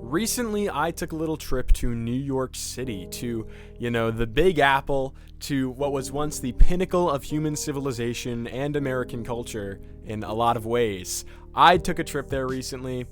Recently, I took a little trip to New York City, to, the Big Apple, to what was once the pinnacle of human civilization and American culture in a lot of ways. I took a trip there recently,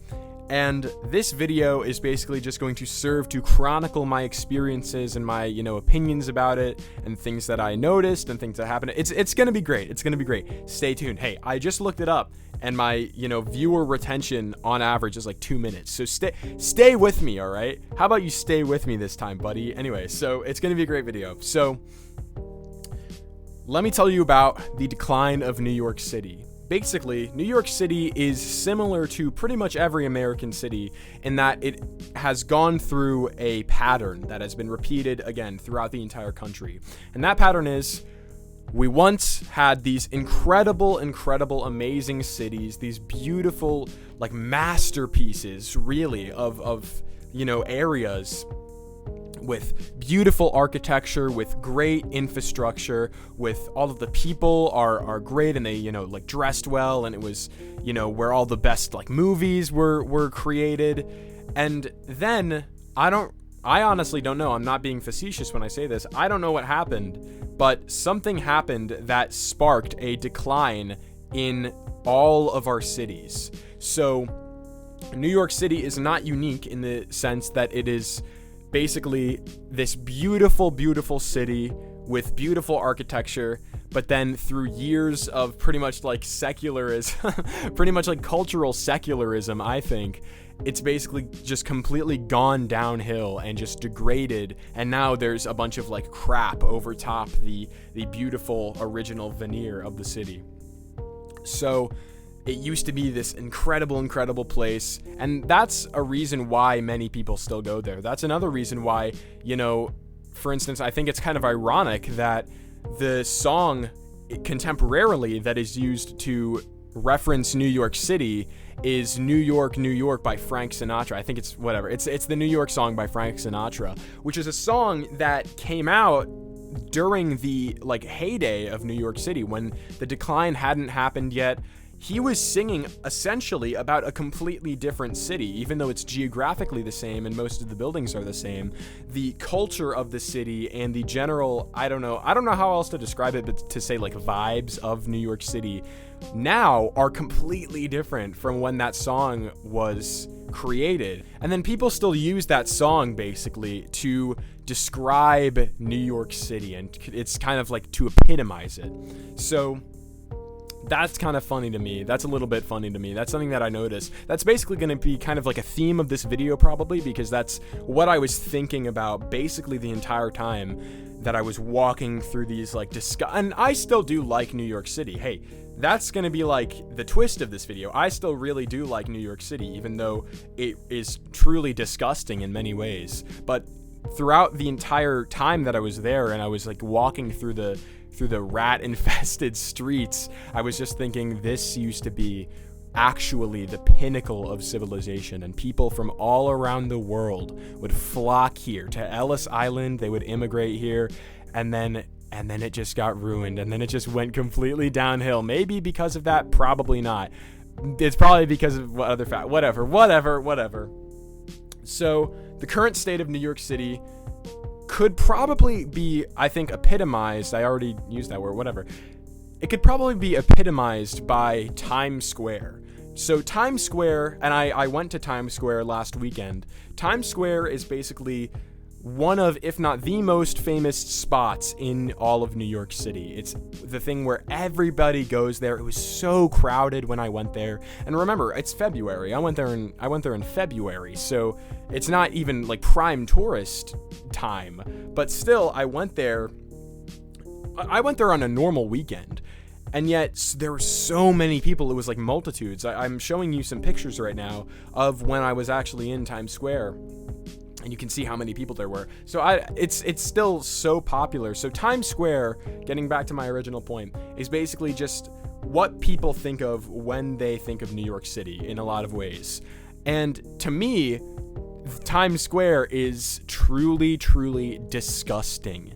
and this video is basically just going to serve to chronicle my experiences and my, opinions about it, and things that I noticed and things that happened. It's going to be great. It's going to be great. Stay tuned. Hey, I just looked it up, and my, viewer retention on average is like 2 minutes. So stay with me, all right? How about you stay with me this time, buddy? Anyway, so it's going to be a great video. So let me tell you about the decline of New York City. Basically, New York City is similar to pretty much every American city in that it has gone through a pattern that has been repeated again throughout the entire country. And that pattern is, we once had these incredible, amazing cities, these beautiful, masterpieces, really, of areas with beautiful architecture, with great infrastructure, with all of the people are great, and they, dressed well, and it was, where all the best, movies were created. And then, I honestly don't know. I'm not being facetious when I say this. I don't know what happened, but something happened that sparked a decline in all of our cities. So, New York City is not unique in the sense that it is basically this beautiful city with beautiful architecture, but then through years of pretty much secularism, pretty much cultural secularism, I think, it's basically just completely gone downhill and just degraded, and now there's a bunch of crap over top the beautiful original veneer of the city. So it used to be this incredible place, and that's a reason why many people still go there. That's another reason why, for instance, I think it's kind of ironic that the song contemporarily that is used to reference New York City is New York, New York by Frank Sinatra. I think it's whatever. It's the New York song by Frank Sinatra, which is a song that came out during the heyday of New York City when the decline hadn't happened yet. He was singing essentially about a completely different city, even though it's geographically the same and most of the buildings are the same. The culture of the city and the general, I don't know how else to describe it, but to say vibes of New York City now are completely different from when that song was created. And then people still use that song basically to describe New York City, and it's kind of to epitomize it. So that's kind of funny to me. That's a little bit funny to me. That's something that I noticed. That's basically going to be kind of a theme of this video probably, because that's what I was thinking about basically the entire time that I was walking through these and I still do like New York City. Hey, that's going to be the twist of this video. I still really do like New York City, even though it is truly disgusting in many ways. But throughout the entire time that I was there and I was walking through the rat-infested streets, I was just thinking this used to be actually the pinnacle of civilization, and people from all around the world would flock here to Ellis Island. They would immigrate here, and then it just got ruined, and then it just went completely downhill. Maybe because of that, probably not. It's probably because of other whatever. So the current state of New York City could probably be, I think, epitomized. I already used that word, whatever. It could probably be epitomized by Times Square. So Times Square, and I went to Times Square last weekend. Times Square is basically one of, if not the most famous spots in all of New York City. It's the thing where everybody goes there. It was so crowded when I went there. And remember, it's February. I went there in February, so it's not even prime tourist time. But still, I went there on a normal weekend. And yet, there were so many people. It was multitudes. I'm showing you some pictures right now of when I was actually in Times Square, and you can see how many people there were. So it's still so popular. So Times Square, getting back to my original point, is basically just what people think of when they think of New York City in a lot of ways. And to me, Times Square is truly disgusting.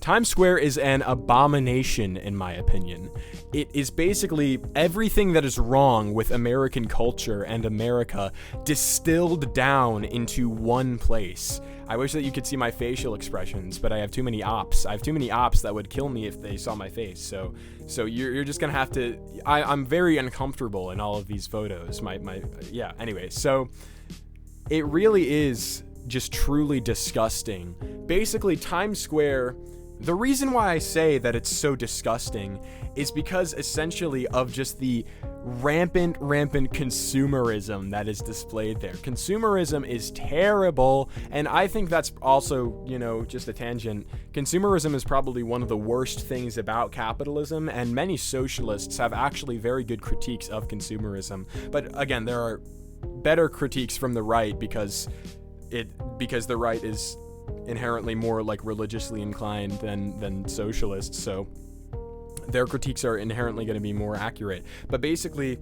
Times Square is an abomination, in my opinion. It is basically everything that is wrong with American culture and America distilled down into one place. I wish that you could see my facial expressions, but I have too many ops. I have too many ops that would kill me if they saw my face. So you're just gonna have to. I'm very uncomfortable in all of these photos. Yeah. Anyway, so it really is just truly disgusting. Basically, Times Square. The reason why I say that it's so disgusting is because essentially of just the rampant consumerism that is displayed there. Consumerism is terrible, and I think that's also, just a tangent. Consumerism is probably one of the worst things about capitalism, and many socialists have actually very good critiques of consumerism. But again, there are better critiques from the right because the right is inherently more like religiously inclined than socialists, so their critiques are inherently going to be more accurate. But basically,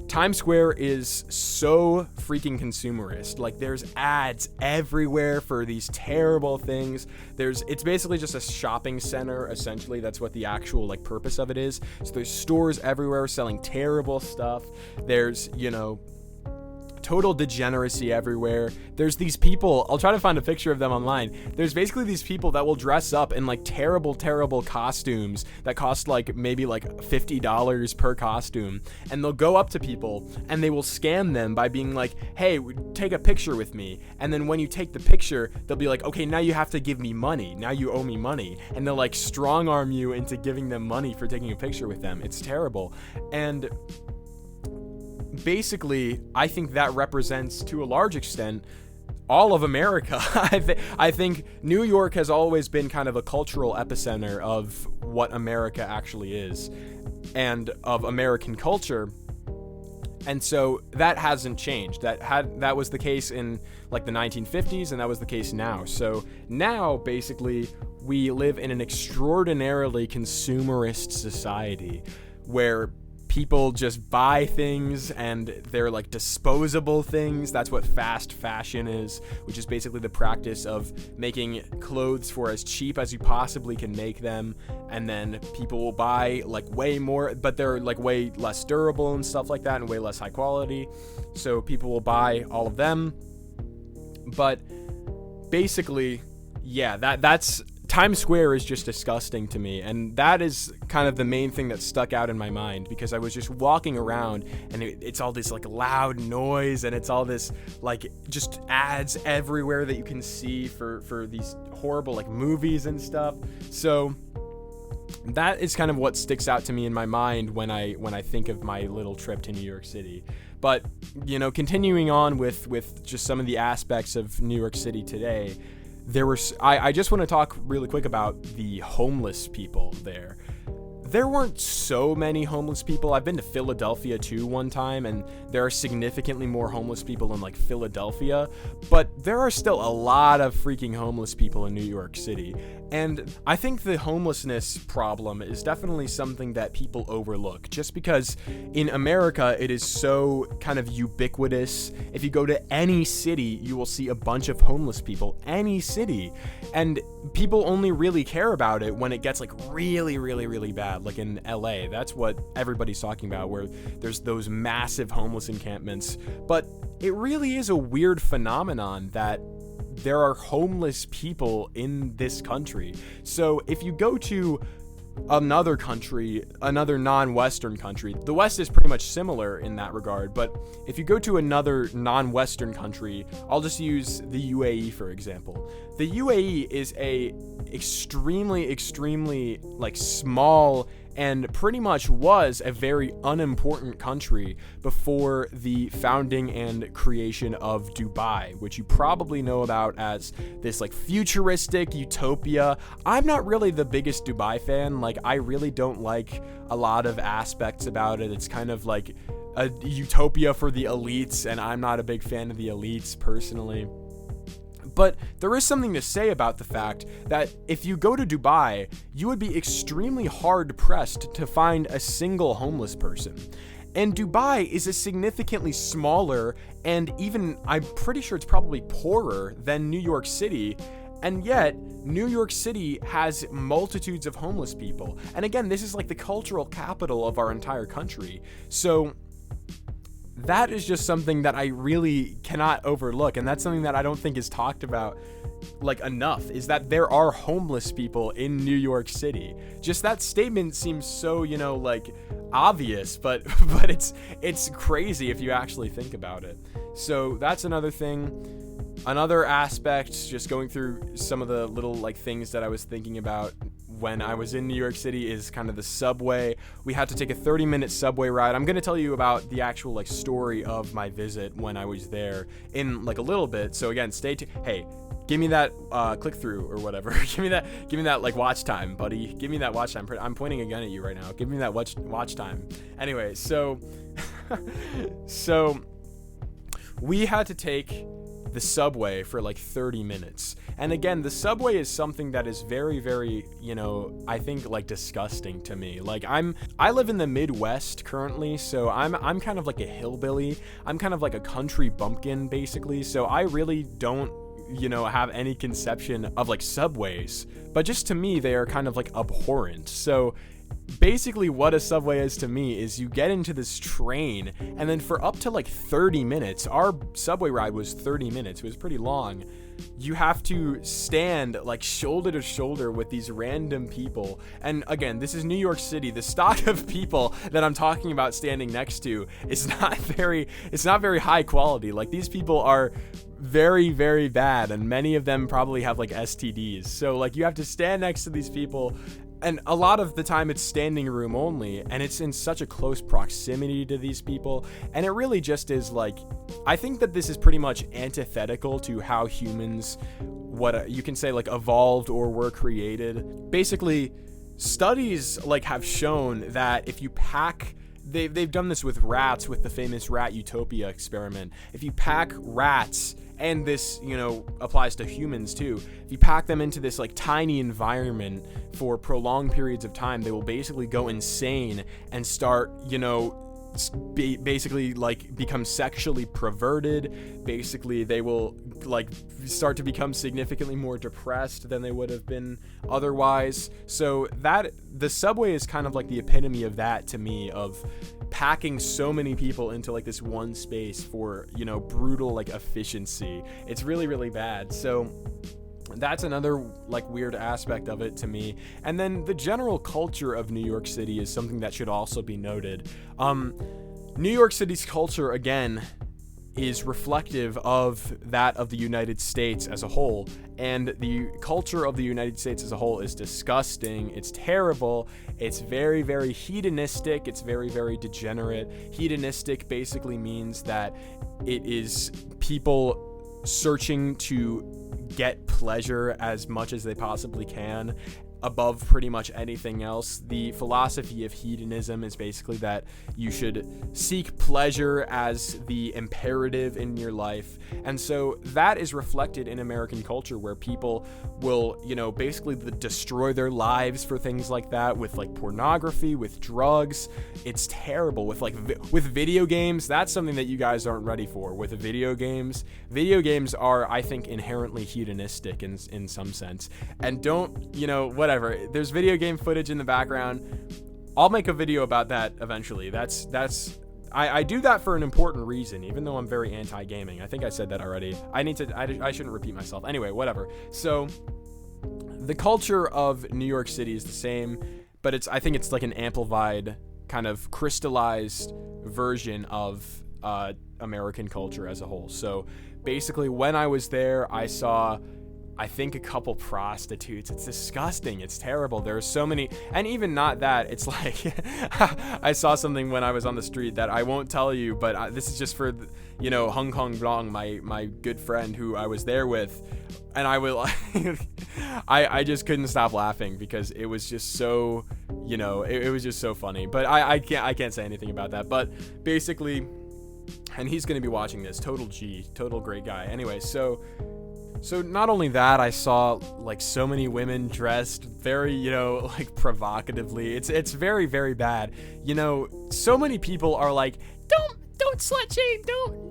Times Square is so freaking consumerist. Like, there's ads everywhere for these terrible things. It's basically just a shopping center, essentially. That's what the actual purpose of it is. So there's stores everywhere selling terrible stuff. There's total degeneracy everywhere. There's these people, I'll try to find a picture of them online. There's basically these people that will dress up in terrible costumes that cost maybe $50 per costume, and they'll go up to people and they will scam them by being like, hey, take a picture with me. And then when you take the picture, they'll be like, okay, now you have to give me money. Now you owe me money. And they'll strong arm you into giving them money for taking a picture with them. It's terrible. And basically, I think that represents, to a large extent, all of America. I think New York has always been kind of a cultural epicenter of what America actually is, and of American culture. And so that hasn't changed. That was the case in the 1950s, and that was the case now. So now, basically, we live in an extraordinarily consumerist society where people just buy things, and they're disposable things. That's what fast fashion is, which is basically the practice of making clothes for as cheap as you possibly can make them, and then people will buy way more, but they're way less durable and stuff like that, and way less high quality. So people will buy all of them. But basically, yeah, that's Times Square is just disgusting to me, and that is kind of the main thing that stuck out in my mind, because I was just walking around and it's all this loud noise, and it's all this just ads everywhere that you can see for these horrible movies and stuff. So that is kind of what sticks out to me in my mind when I think of my little trip to New York City. But continuing on with just some of the aspects of New York City today, I just want to talk really quick about the homeless people there. There weren't so many homeless people. I've been to Philadelphia too one time, and there are significantly more homeless people in Philadelphia, but there are still a lot of freaking homeless people in New York City. And I think the homelessness problem is definitely something that people overlook, just because in America it is so kind of ubiquitous. If you go to any city, you will see a bunch of homeless people. Any city. And people only really care about it when it gets really, really, really bad. Like in LA, that's what everybody's talking about, where there's those massive homeless encampments. But it really is a weird phenomenon that there are homeless people in this country. So if you go to another country, another non-Western country, the West is pretty much similar in that regard, but if you go to another non-Western country, I'll just use the UAE for example. The UAE is a extremely small and pretty much was a very unimportant country before the founding and creation of Dubai, which you probably know about as this futuristic utopia. I'm not really the biggest Dubai fan. I really don't like a lot of aspects about it. It's kind of like a utopia for the elites, and I'm not a big fan of the elites personally. But there is something to say about the fact that if you go to Dubai, you would be extremely hard-pressed to find a single homeless person. And Dubai is a significantly smaller, and even, I'm pretty sure it's probably poorer than New York City. And yet, New York City has multitudes of homeless people. And again, this is like the cultural capital of our entire country. So that is just something that I really cannot overlook. And that's something that I don't think is talked about like enough, is that there are homeless people in New York City. Just that statement seems so, like obvious, but it's crazy if you actually think about it. So that's another thing. Another aspect, just going through some of the little like things that I was thinking about when I was in New York City, is kind of the subway. We had to take a 30-minute subway ride. I'm going to tell you about the actual like story of my visit when I was there in like a little bit. So again, stay tuned. Hey, give me that click through or whatever. give me that like watch time, buddy. Give me that watch time. I'm pointing a gun at you right now. Give me that watch time. Anyway, so we had to take the subway for like 30 minutes. And again, the subway is something that is very, very, I think like disgusting to me. Like I live in the Midwest currently, so I'm kind of like a hillbilly. I'm kind of like a country bumpkin basically. So I really don't, have any conception of like subways, but just to me, they are kind of like abhorrent. So basically what a subway is to me is you get into this train, and then for up to like 30 minutes, our subway ride was 30 minutes. It was pretty long. You have to stand like shoulder to shoulder with these random people. And again, this is New York City. The stock of people that I'm talking about standing next to is it's not very high quality. Like these people are very, very bad, and many of them probably have like STDs. So like you have to stand next to these people, and a lot of the time it's standing room only, and it's in such a close proximity to these people. And it really just is like, I think that this is pretty much antithetical to how humans, what you can say like evolved or were created. Basically, studies like have shown that if you pack, they've done this with rats with the famous rat utopia experiment. If you pack rats, and this, applies to humans too, if you pack them into this like tiny environment for prolonged periods of time, they will basically go insane and start, basically like become sexually perverted. Basically, they will like start to become significantly more depressed than they would have been otherwise. So that the subway is kind of like the epitome of that to me, of packing so many people into like this one space for, brutal like efficiency. It's really, really bad. So that's another like weird aspect of it to me. And then the general culture of New York City is something that should also be noted. New York City's culture, again, is reflective of that of the United States as a whole. And the culture of the United States as a whole is disgusting. It's terrible. It's very, very hedonistic. It's very, very degenerate. Hedonistic basically means that it is people searching to get pleasure as much as they possibly can above pretty much anything else. The philosophy of hedonism is basically that you should seek pleasure as the imperative in your life. And so that is reflected in American culture, where people will, basically destroy their lives for things like that, with like pornography, with drugs. It's terrible. With like with video games, that's something that you guys aren't ready for. With video games are, I think, inherently hedonistic in some sense. And don't, whatever. There's video game footage in the background. I'll make a video about that eventually. I do that for an important reason, even though I'm very anti-gaming. I think I said that already. I shouldn't repeat myself. Anyway, whatever. So the culture of New York City is the same, but I think it's like an amplified, kind of crystallized version of American culture as a whole. So basically, when I was there, I saw, I think, a couple prostitutes. It's disgusting. It's terrible. There are so many, and even not that, it's like, I saw something when I was on the street that I won't tell you, but this is just for, Hong Kong Blong, my good friend who I was there with, and I will, I just couldn't stop laughing because it was just so, it was just so funny. But I can't say anything about that. But basically, and he's going to be watching this, total great guy. Anyway, so not only that, I saw like so many women dressed very, like provocatively. It's very, very bad. So many people are like, don't slut shame,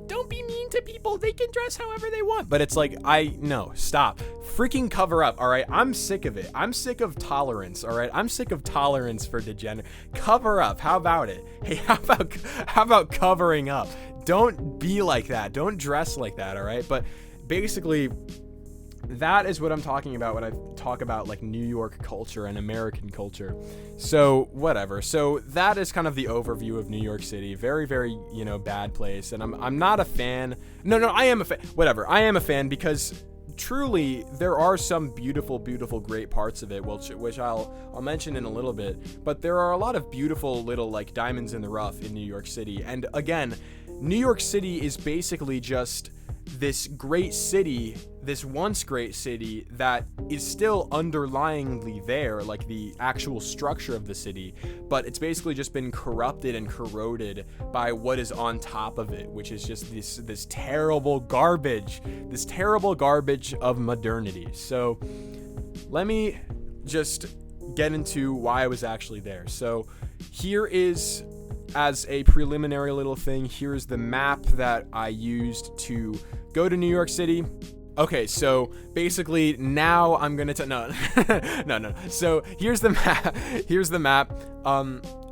don't be mean to people. They can dress however they want. But it's like, no, stop. Freaking cover up, all right? I'm sick of it. I'm sick of tolerance, all right? I'm sick of tolerance for degenerate. Cover up. How about it? Hey, how about covering up? Don't be like that. Don't dress like that, all right? But basically, that is what I'm talking about when I talk about like New York culture and American culture. So whatever. So that is kind of the overview of New York City. Very, very, bad place. And I'm not a fan. No, I am a fan. Whatever. I am a fan because truly there are some beautiful, great parts of it, which I'll mention in a little bit. But there are a lot of beautiful little like diamonds in the rough in New York City. And again, New York City is basically just this great city, this once great city that is still underlyingly there, like the actual structure of the city, but it's basically just been corrupted and corroded by what is on top of it, which is just this terrible garbage of modernity. So let me just get into why I was actually there. So here is, as a preliminary little thing, here's the map that I used to go to New York City. Okay, so basically now I'm gonna no. So here's the map.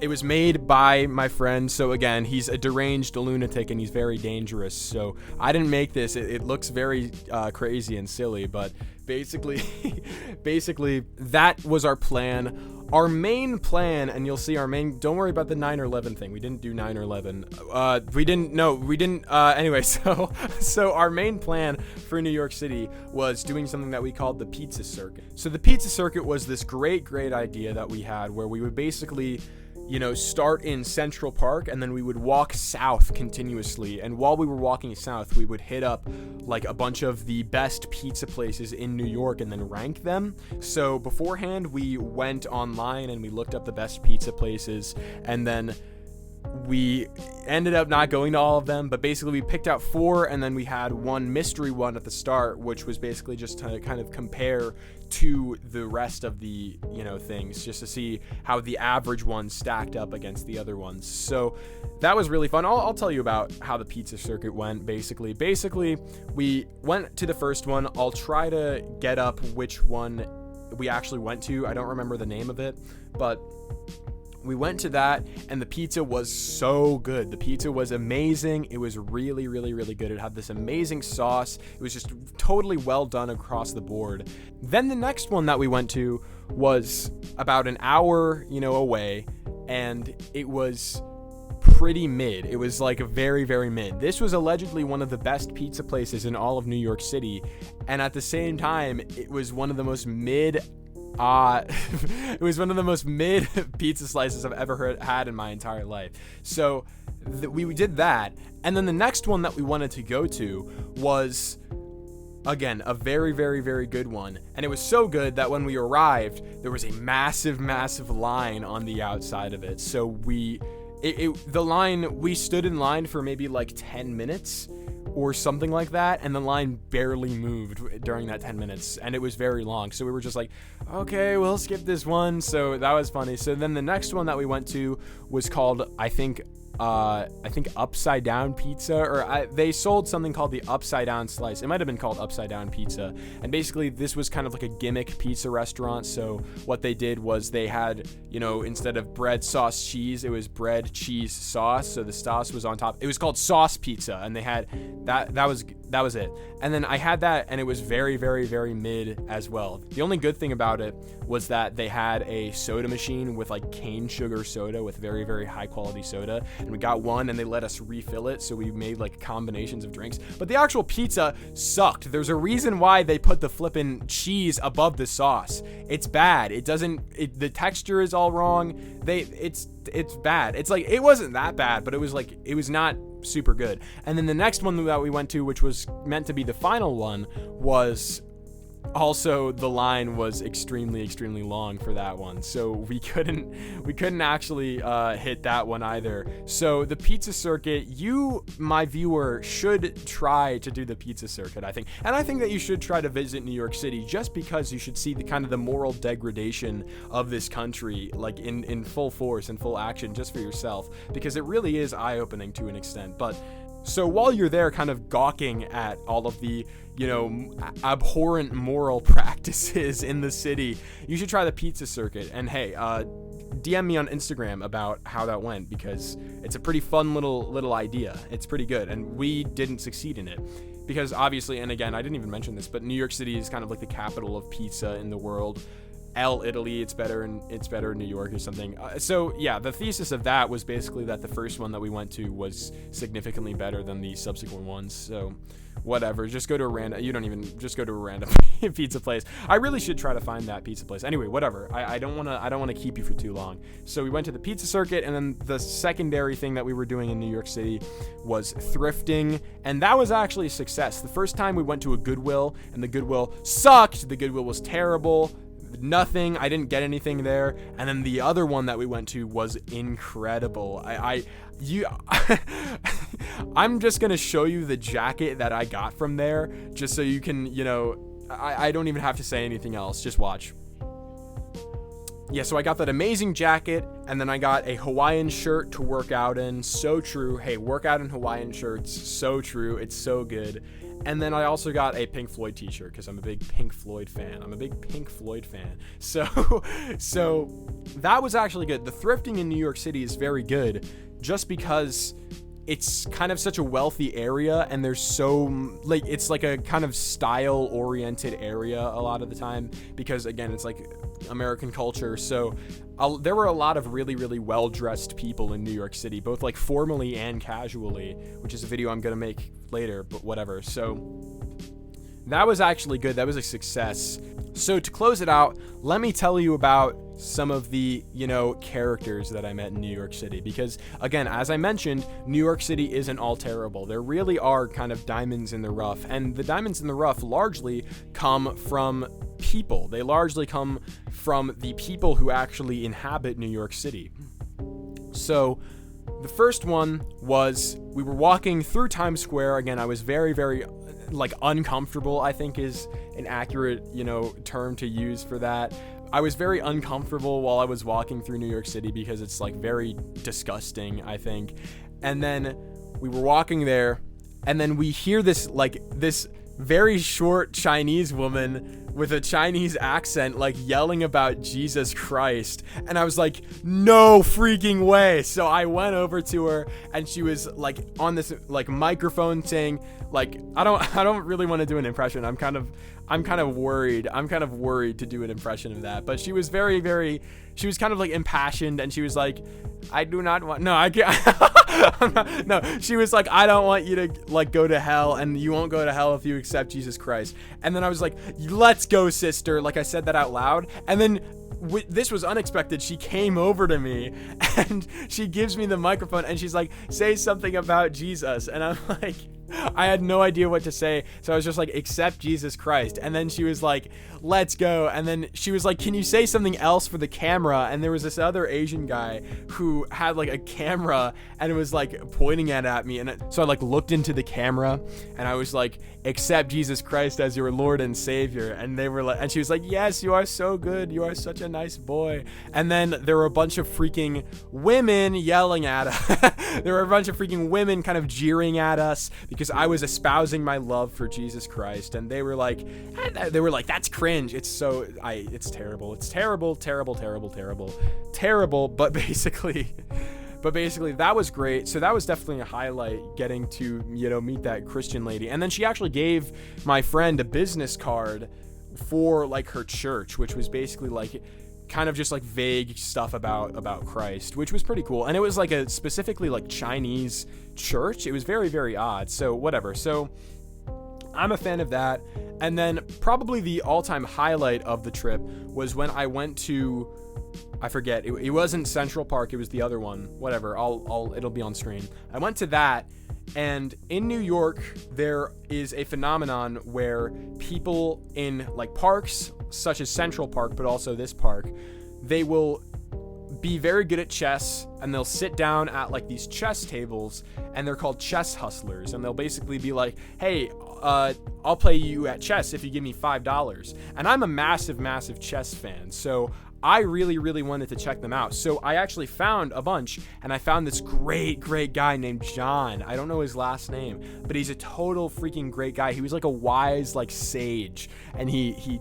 It was made by my friend. So again, he's a deranged lunatic and he's very dangerous. So I didn't make this. It looks very crazy and silly, but basically that was our plan. Our main plan, and you'll see don't worry about the 9 or 11 thing. We didn't do 9 or 11. Anyway, so our main plan for New York City was doing something that we called the pizza circuit. So the pizza circuit was this great idea that we had where we would basically, start in Central Park and then we would walk south continuously. And while we were walking south, we would hit up like a bunch of the best pizza places in New York and then rank them. So beforehand, we went online and we looked up the best pizza places, and then we ended up not going to all of them, but basically we picked out 4, and then we had one mystery one at the start, which was basically just to kind of compare to the rest of the things, just to see how the average ones stacked up against the other ones. So that was really fun. I'll tell you about how the pizza circuit went. Basically we went to the first one. I'll try to get up which one we actually went to. I don't remember the name of it, but we went to that, and the pizza was so good. The pizza was amazing. It was really good. It had this amazing sauce. It was just totally well done across the board. Then the next one that we went to was about an hour, away, and it was pretty mid. It was like a very mid. This was allegedly one of the best pizza places in all of New York City, and at the same time, it was one of the most mid it was one of the most mid pizza slices I've ever had in my entire life. So we did that. And then the next one that we wanted to go to was, again, a very good one. And it was so good that when we arrived, there was a massive line on the outside of it. So we stood in line for maybe like 10 minutes or something like that, and the line barely moved during that 10 minutes, and it was very long. So we were just like, okay, we'll skip this one. So that was funny. So then the next one that we went to was called, I think Upside Down Pizza, or they sold something called the Upside Down Slice. It might have been called Upside Down Pizza. And basically this was kind of like a gimmick pizza restaurant. So what they did was they had, instead of bread, sauce, cheese, it was bread, cheese, sauce. So the sauce was on top. It was called Sauce Pizza, and they had that was it. And then I had that, and it was very mid as well. The only good thing about it was that they had a soda machine with like cane sugar soda with very high quality soda. And we got one, and they let us refill it, so we made like combinations of drinks. But the actual pizza sucked. There's a reason why they put the flippin' cheese above the sauce. It's bad. The texture is all wrong. It's bad. It's like, it wasn't that bad, but it was not super good. And then the next one that we went to, which was meant to be the final one, was also, the line was extremely long for that one, so we couldn't actually hit that one either. So the pizza circuit, you, my viewer, should try to do the pizza circuit, I think. And I think that you should try to visit New York City, just because you should see the kind of the moral degradation of this country, like in full force and full action, just for yourself, because it really is eye-opening to an extent. But So while you're there kind of gawking at all of the, abhorrent moral practices in the city, you should try the pizza circuit. And hey, DM me on Instagram about how that went, because it's a pretty fun little idea. It's pretty good, and we didn't succeed in it because obviously, and again, I didn't even mention this, but New York City is kind of like the capital of pizza in the world. Italy, it's better in New York or something. So yeah, the thesis of that was basically that the first one that we went to was significantly better than the subsequent ones. So whatever, just go to a random pizza place. I really should try to find that pizza place. Anyway, whatever. I don't want to keep you for too long. So we went to the pizza circuit, and then the secondary thing that we were doing in New York City was thrifting, and that was actually a success. The first time we went to a Goodwill, and the Goodwill sucked. The Goodwill was terrible. Nothing. I didn't get anything there. And then the other one that we went to was incredible. I'm just gonna show you the jacket that I got from there, just so you can, I don't even have to say anything else. Just watch. Yeah, so I got that amazing jacket, and then I got a Hawaiian shirt to work out in. So true. Hey, work out in Hawaiian shirts. So true. It's so good. And then I also got a Pink Floyd t-shirt because I'm a big Pink Floyd fan. So that was actually good. The thrifting in New York City is very good just because it's kind of such a wealthy area, and there's it's like a kind of style oriented area a lot of the time, because again, it's like American culture. So there were a lot of really, really well-dressed people in New York City, both like formally and casually, which is a video I'm going to make later, but whatever. So that was actually good. That was a success. So to close it out, let me tell you about some of the, characters that I met in New York City, because again, as I mentioned, New York City isn't all terrible. There really are kind of diamonds in the rough, and the diamonds in the rough largely come from people. They largely come from the people who actually inhabit New York City. So the first one was, we were walking through Times Square. Again, I was very, very uncomfortable, I think is an accurate, term to use for that. I was very uncomfortable while I was walking through New York City because it's very disgusting, I think. And then we were walking there, and then we hear this very short Chinese woman with a Chinese accent yelling about Jesus Christ, and I was like, no freaking way. So I went over to her, and she was on this microphone saying I don't really want to do an impression. I'm kind of worried to do an impression of that, but she was very, very, she was kind of impassioned, and she was like, I do not want, no, I can't, no, she was like, I don't want you to go to hell, and you won't go to hell if you accept Jesus Christ. And then I was like, let's go, sister. I said that out loud, and then this was unexpected. She came over to me, and she gives me the microphone, and she's like, say something about Jesus. And I'm like, I had no idea what to say, so I was just like, accept Jesus Christ. And then she was like, let's go. And then she was like, can you say something else for the camera? And there was this other Asian guy who had a camera and was pointing it at me, and so I looked into the camera, and I was like, accept Jesus Christ as your Lord and Savior. And they were and she was like, yes, you are so good, you are such a nice boy. And then there were a bunch of freaking women yelling at us. There were a bunch of freaking women kind of jeering at us because I was espousing my love for Jesus Christ, and they were like, that's cringe. It's terrible. It's terrible. But basically that was great. So that was definitely a highlight, getting to, meet that Christian lady. And then she actually gave my friend a business card for her church, which was basically kind of just vague stuff about Christ, which was pretty cool. And it was a specifically Chinese church. It was very, very odd. So whatever. So I'm a fan of that. And then probably the all-time highlight of the trip was when I went to, I forget, it wasn't Central Park, it was the other one. Whatever, it'll be on screen. I went to that, and in New York, there is a phenomenon where people in parks, such as Central Park, but also this park, they will be very good at chess, and they'll sit down at these chess tables, and they're called chess hustlers, and they'll basically be like, hey, I'll play you at chess if you give me $5. And I'm a massive chess fan, so I really, really wanted to check them out. So I actually found a bunch, and I found this great guy named John. I don't know his last name, but he's a total freaking great guy. He was like a wise, like, sage, and he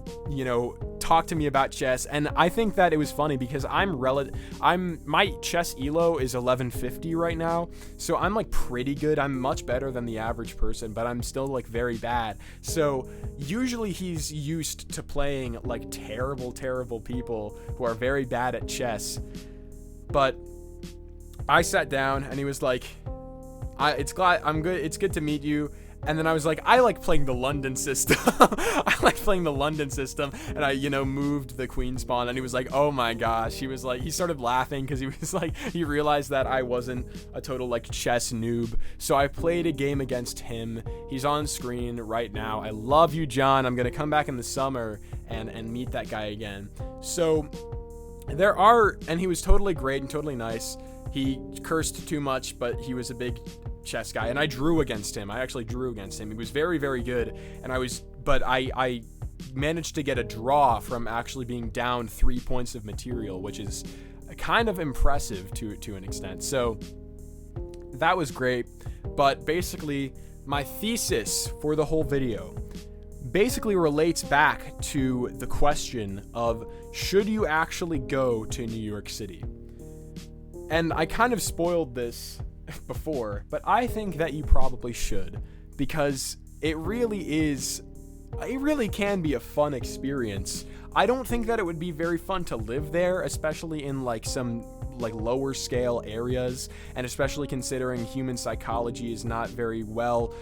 talked to me about chess. And I think that it was funny because my chess elo is 1150 right now, so I'm like pretty good. I'm much better than the average person, but I'm still like very bad. So usually he's used to playing like terrible people who are very bad at chess. But I sat down and he was like, it's good to meet you. And then I was like, I like playing the London system. And I, moved the queen's pawn. And he was like, oh my gosh. He started laughing because he realized that I wasn't a total like chess noob. So I played a game against him. He's on screen right now. I love you, John. I'm going to come back in the summer and meet that guy again. So and he was totally great and totally nice. He cursed too much, but he was a big chess guy, and I drew against him. I actually drew against him. He was very good, and I managed to get a draw from actually being down 3 points of material, which is kind of impressive to an extent. So that was great. But basically, my thesis for the whole video basically relates back to the question of, should you actually go to New York City? And I kind of spoiled this before, but I think that you probably should, because it really can be a fun experience. I don't think that it would be very fun to live there, especially in like some like lower scale areas, and especially considering human psychology is not very well,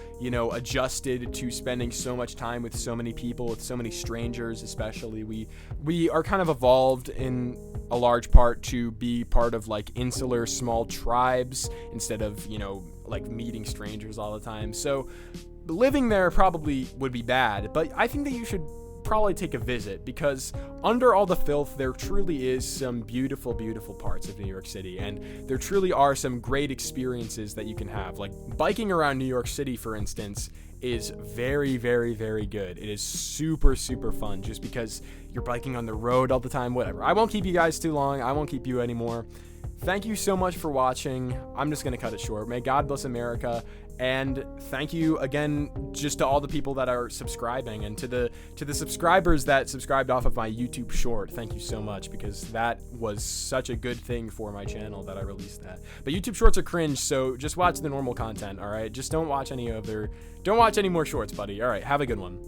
adjusted to spending so much time with so many people, with so many strangers. Especially we are kind of evolved in a large part to be part of like insular small tribes instead of, like meeting strangers all the time. So living there probably would be bad, but I think that you should probably take a visit, because under all the filth, there truly is some beautiful parts of New York City, and there truly are some great experiences that you can have. Like biking around New York City, for instance, is very good. It is super fun, just because you're biking on the road all the time. Whatever. I won't keep you guys too long. I won't keep you anymore. Thank you so much for watching. I'm just gonna cut it short. May God bless America. And thank you again just to all the people that are subscribing, and to the subscribers that subscribed off of my YouTube short. Thank you so much, because that was such a good thing for my channel that I released that. But YouTube shorts are cringe, so just watch the normal content, all right? Just don't watch any more shorts, buddy. All right, have a good one.